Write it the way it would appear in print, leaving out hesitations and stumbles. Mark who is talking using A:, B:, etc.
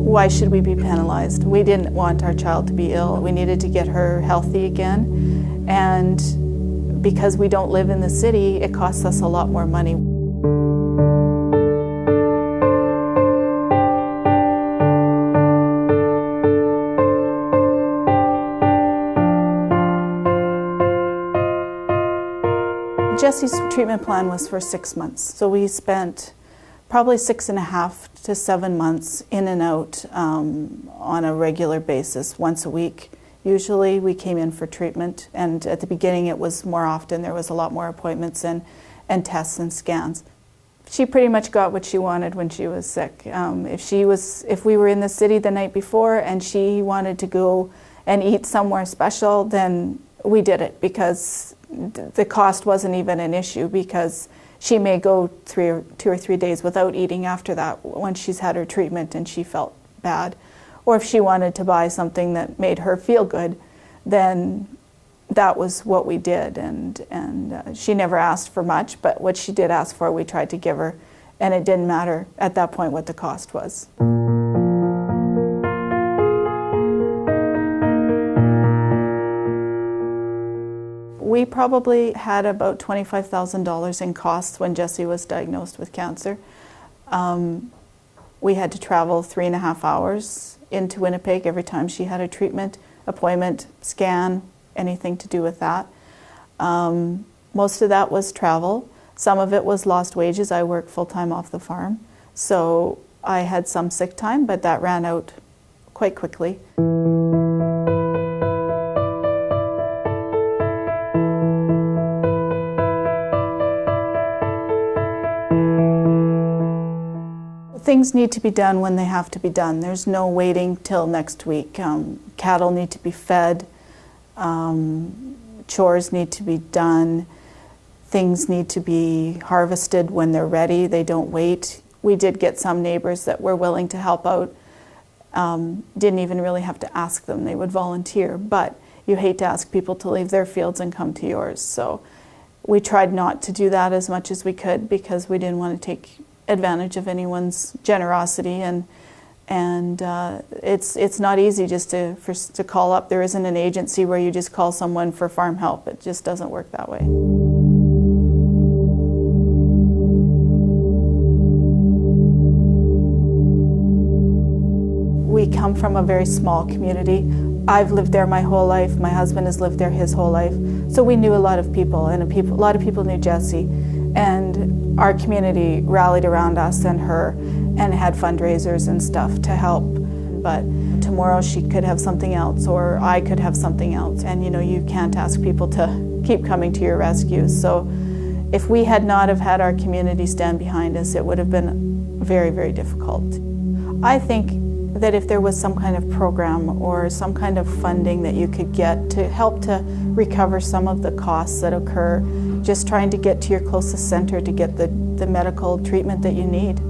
A: why should we be penalized? We didn't want our child to be ill. We needed to get her healthy again. And because we don't live in the city, it costs us a lot more money. Jessie's treatment plan was for 6 months, so we spent probably 6.5 to 7 months in and out on a regular basis, once a week. Usually we came in for treatment, and at the beginning it was more often. There was a lot more appointments and tests and scans. She pretty much got what she wanted when she was sick. If we were in the city the night before and she wanted to go and eat somewhere special, then we did it, because the cost wasn't even an issue, because she may go 2 or 3 days without eating after that once she's had her treatment and she felt bad. Or if she wanted to buy something that made her feel good, then that was what we did. And she never asked for much, but what she did ask for, we tried to give her, and it didn't matter at that point what the cost was. We probably had about $25,000 in costs when Jessie was diagnosed with cancer. We had to travel 3.5 hours into Winnipeg every time she had a treatment, appointment, scan, anything to do with that. Most of that was travel. Some of it was lost wages. I work full-time off the farm, so I had some sick time, but that ran out quite quickly. Things need to be done when they have to be done. There's no waiting till next week. Cattle need to be fed, chores need to be done, things need to be harvested when they're ready. They don't wait. We did get some neighbors that were willing to help out. Didn't even really have to ask them. They would volunteer, but you hate to ask people to leave their fields and come to yours. So we tried not to do that as much as we could, because we didn't want to take advantage of anyone's generosity, and it's not easy just to call up. There isn't an agency where you just call someone for farm help. It just doesn't work that way. We come from a very small community. I've lived there my whole life. My husband has lived there his whole life. So we knew a lot of people, and a lot of people knew Jessie. And our community rallied around us and her and had fundraisers and stuff to help. But tomorrow she could have something else, or I could have something else. And you can't ask people to keep coming to your rescue. So if we had not have had our community stand behind us, it would have been very, very difficult. I think that if there was some kind of program or some kind of funding that you could get to help to recover some of the costs that occur, just trying to get to your closest center to get the medical treatment that you need.